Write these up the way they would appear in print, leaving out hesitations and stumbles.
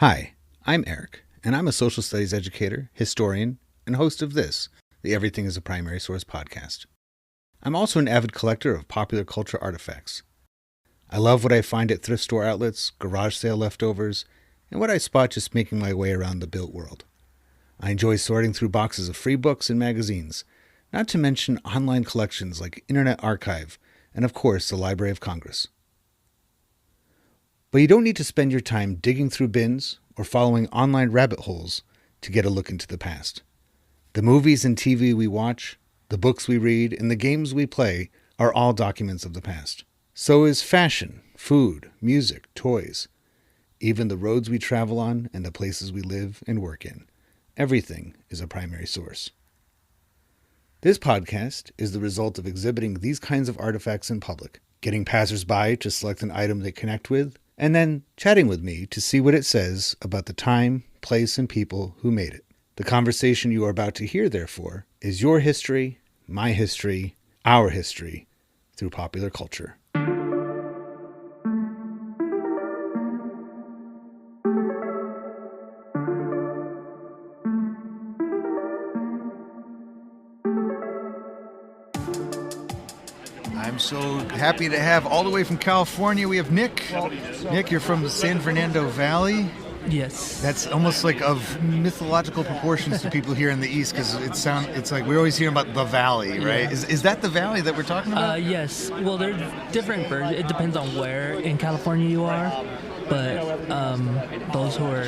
Hi, I'm Eric, and I'm a social studies educator, historian, and host of this, the Everything is a Primary Source podcast. I'm also an avid collector of popular culture artifacts. I love what I find at thrift store outlets, garage sale leftovers, and what I spot just making my way around the built world. I enjoy sorting through boxes of free books and magazines, not to mention online collections like Internet Archive, and of course the Library of Congress. But you don't need to spend your time digging through bins or following online rabbit holes to get a look into the past. The movies and TV we watch, the books we read, and the games we play are all documents of the past. So is fashion, food, music, toys, even the roads we travel on and the places we live and work in. Everything is a primary source. This podcast is the result of exhibiting these kinds of artifacts in public, getting passersby to select an item they connect with, and then chatting with me to see what it says about the time, place, and people who made it. The conversation you are about to hear, therefore, is your history, my history, our history, through popular culture. I'm so happy to have all the way from California, we have Nick. Nick, you're from the San Fernando Valley. Yes. That's almost like of mythological proportions to people here in the East, because it's like we're always hearing about the Valley, right? Yeah. Is that the Valley that we're talking about? Yes. Well, there's different versions. It depends on where in California you are. But those who are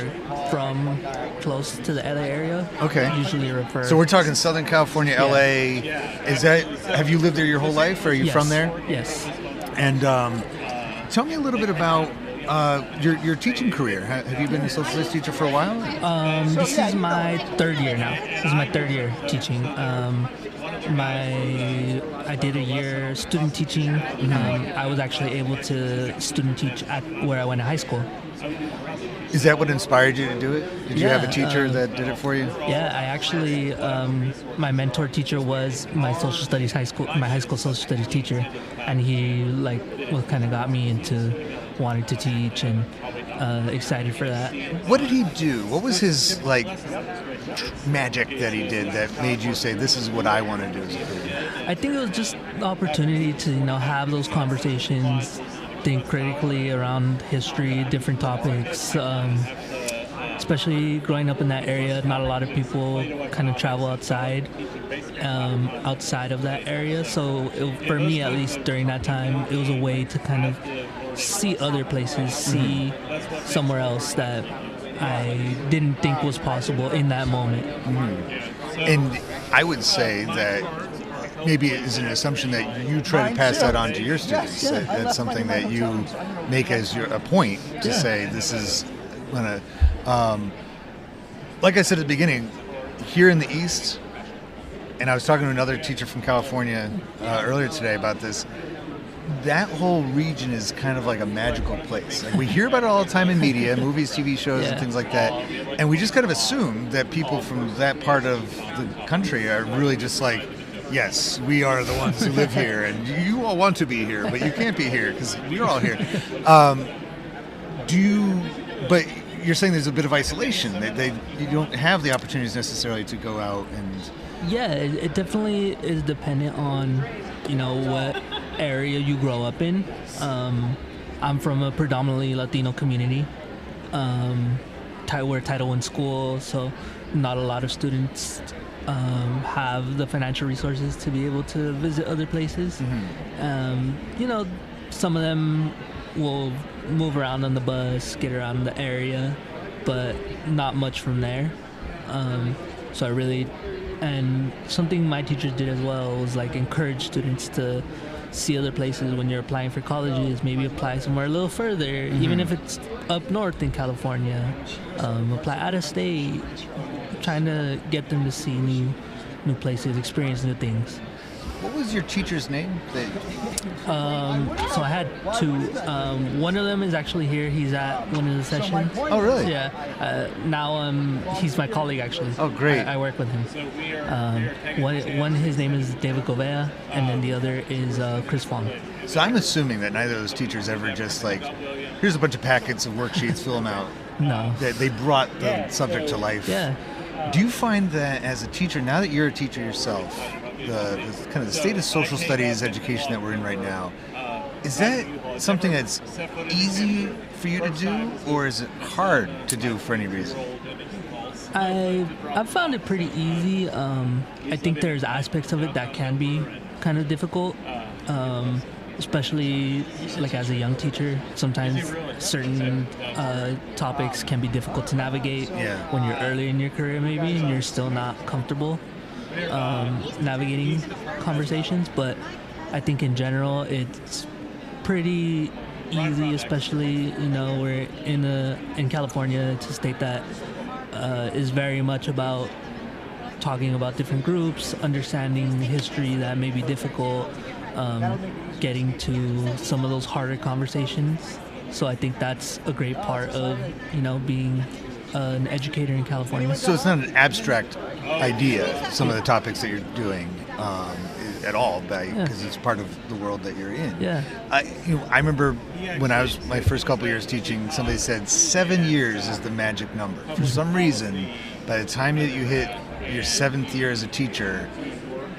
from close to the LA area usually refer. So we're talking Southern California, LA. Is that? Have you lived there your whole life? Or are you from there? Yes. And tell me a little bit about your teaching career. Have you been a social studies teacher for a while? This is my third year now. This is my third year teaching. I did a year student teaching. I was actually able to student teach at where I went to high school. Is that what inspired you to do it? Did you have a teacher that did it for you? Yeah, I actually, my mentor teacher was my high school social studies teacher, and he what kind of got me into wanting to teach and excited for that. What did he do? What was his magic that he did that made you say, this is what I want to do as a career? I think it was just the opportunity to have those conversations, think critically around history, different topics. Especially growing up in that area, not a lot of people kind of travel outside of that area. So for me, at least during that time, it was a way to kind of see other places, see somewhere else that I didn't think was possible in that moment. Mm-hmm. And I would say that maybe it is an assumption that you try to pass that on to your students. That's something that you make as a point to say, this is going to... like I said at the beginning, here in the East, and I was talking to another teacher from California earlier today about this, that whole region is kind of like a magical place. Like we hear about it all the time in media, movies, TV shows, and things like that, and we just kind of assume that people from that part of the country are really just like, yes, we are the ones who live here, and you all want to be here, but you can't be here because we're all here. But you're saying there's a bit of isolation. You don't have the opportunities necessarily to go out and... Yeah, it definitely is dependent on, what area you grow up in. I'm from a predominantly Latino community. We're Title I school, so not a lot of students have the financial resources to be able to visit other places. Mm-hmm. Some of them will move around on the bus, get around the area, but not much from there. And something my teachers did as well was encourage students to see other places when you're applying for colleges, maybe apply somewhere a little further, even if it's up north in California, apply out of state, trying to get them to see new places, experience new things. What was your teacher's name? So I had two. One of them is actually here. He's at one of the sessions. Oh, really? Yeah. Now he's my colleague, actually. Oh, great. I work with him. One, his name is David Govea, and then the other is Chris Fong. So I'm assuming that neither of those teachers ever just like, here's a bunch of packets of worksheets, fill them out. No. They brought the subject to life. Yeah. Do you find that as a teacher, now that you're a teacher yourself, the kind of the state of social studies education that we're in right now, is that something that's easy for you to do, or is it hard to do for any reason? I've found it pretty easy. I think there's aspects of it that can be kind of difficult, especially like as a young teacher. Sometimes certain topics can be difficult to navigate when you're early in your career, maybe, and you're still not comfortable navigating conversations. But I think in general it's pretty easy, especially we're in California. It's a state that is very much about talking about different groups, understanding history that may be difficult, getting to some of those harder conversations. So I think that's a great part of being an educator in California. So it's not an abstract idea, some of the topics that you're doing at all, because it's part of the world that you're in. Yeah. I remember when I was my first couple years teaching, somebody said 7 years is the magic number. For some reason, by the time that you hit your 7th year as a teacher,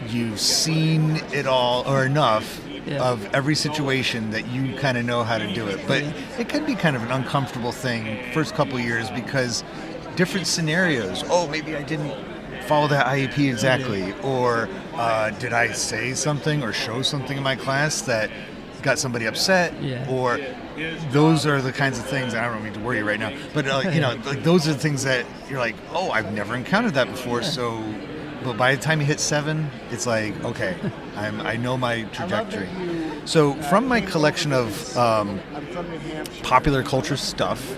you've seen it all or enough of every situation that you kind of know how to do it. But it can be kind of an uncomfortable thing first couple years because different scenarios. Oh, maybe I didn't follow that IEP exactly, or did I say something or show something in my class that got somebody upset, or those are the kinds of things. I don't mean to worry you right now, but like those are the things that you're like, oh, I've never encountered that before. So, but by the time you hit 7, it's like, okay, I know my trajectory. So from my collection of popular culture stuff,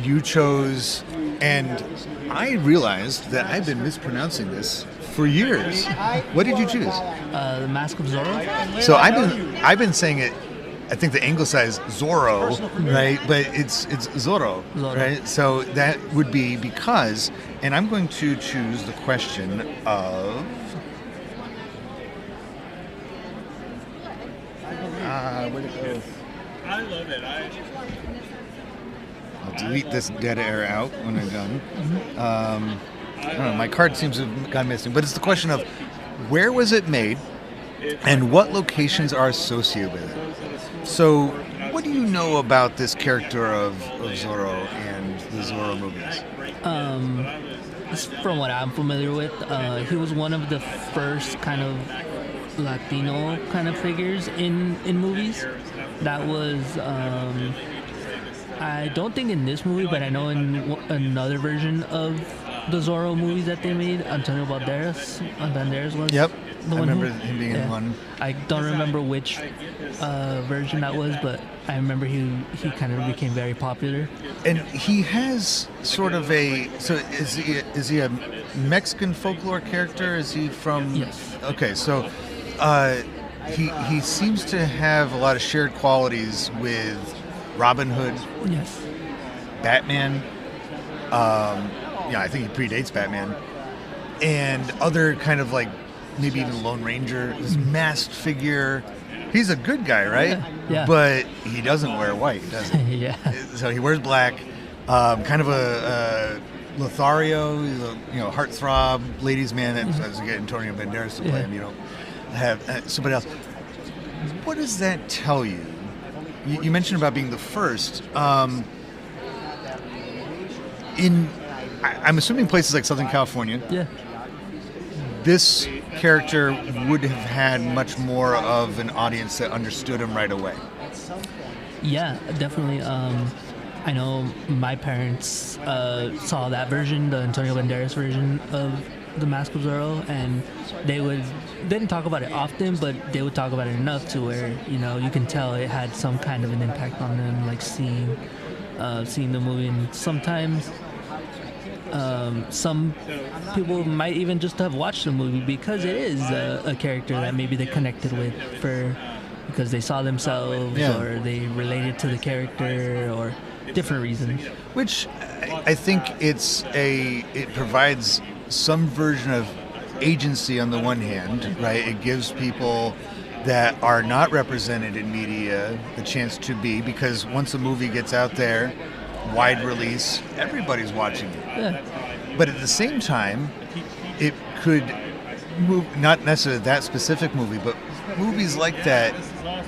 you chose, and I realized that I've been mispronouncing this for years. What did you choose? The Mask of Zorro. So I've been saying it. I think the anglicized Zorro, right? But it's Zorro, right? So that would be because, and I'm going to choose the question of. Where'd it go? I love it. I'll delete this dead air out when I'm done. I don't know, my card seems to have gone missing, but it's the question of where was it made and what locations are associated with it. So what do you know about this character of Zorro and the Zorro movies? From what I'm familiar with, he was one of the first kind of Latino kind of figures in movies. That was, I don't think in this movie, but I know in another version of the Zorro movies that they made, Antonio Banderas was. Yep, I remember him being in one. I don't remember which version that was, but I remember he kind of became very popular. And he has sort of so is he a Mexican folklore character? Is he from? Yes. Okay, so he seems to have a lot of shared qualities with Robin Hood. Yes. Batman. I think he predates Batman, and other kind of like maybe even Lone Ranger. This masked figure. He's a good guy, right? Yeah. But he doesn't wear white, does he? Yeah. So he wears black. Kind of a Lothario, he's a heartthrob, ladies' man. As you get Antonio Banderas to play him, you don't have somebody else. What does that tell you? You mentioned about being the first. I'm assuming places like Southern California. Yeah. This character would have had much more of an audience that understood him right away. Yeah, definitely. I know my parents saw that version, the Antonio Banderas version of The Mask of Zorro, and they didn't talk about it often, but they would talk about it enough to where you can tell it had some kind of an impact on them, like seeing the movie. And sometimes Some people might even just have watched the movie because it is a character that maybe they connected with because they saw themselves or they related to the character or different reasons. Which I think it provides some version of agency on the one hand, right? It gives people that are not represented in media the chance to be, because once a movie gets out there, wide release, everybody's watching it. Yeah. But at the same time, it could move, not necessarily that specific movie, but movies like that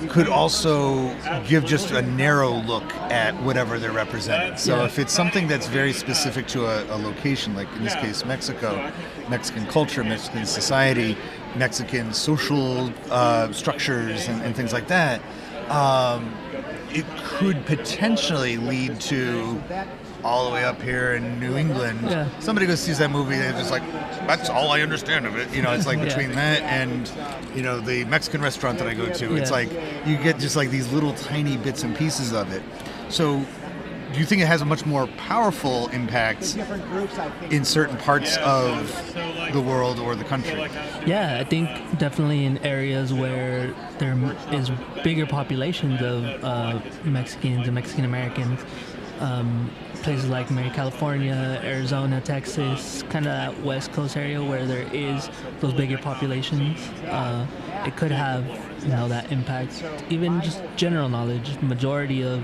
could also give just a narrow look at whatever they're representing. So if it's something that's very specific to a location, like in this case Mexico, Mexican culture, Mexican society, Mexican social structures and things like that, it could potentially lead to all the way up here in New England. Yeah. Somebody goes sees that movie and they're just like, that's all I understand of it. It's like between that and, the Mexican restaurant that I go to, it's like you get just like these little tiny bits and pieces of it. So do you think it has a much more powerful impact in certain parts of the world or the country? Yeah, I think definitely in areas where there is bigger populations of Mexicans and Mexican Americans, places like maybe California, Arizona, Texas, kind of that West Coast area where there is those bigger populations, it could have that impact. Even just general knowledge, majority of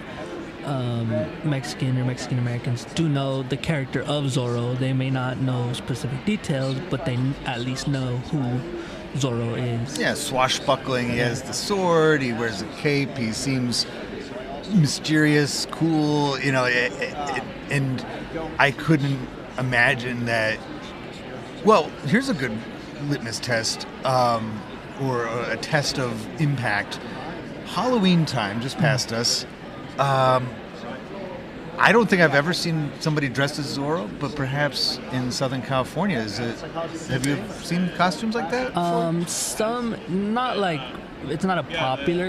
Mexican or Mexican Americans do know the character of Zorro. They may not know specific details, but they at least know who Zorro is. Yeah, swashbuckling. He has the sword. He wears a cape. He seems mysterious, cool. And I couldn't imagine that. Well, here's a good litmus test, or a test of impact. Halloween time just passed us. I don't think I've ever seen somebody dressed as Zorro, but perhaps in Southern California, have you seen costumes like that before? Some, not like, it's not a popular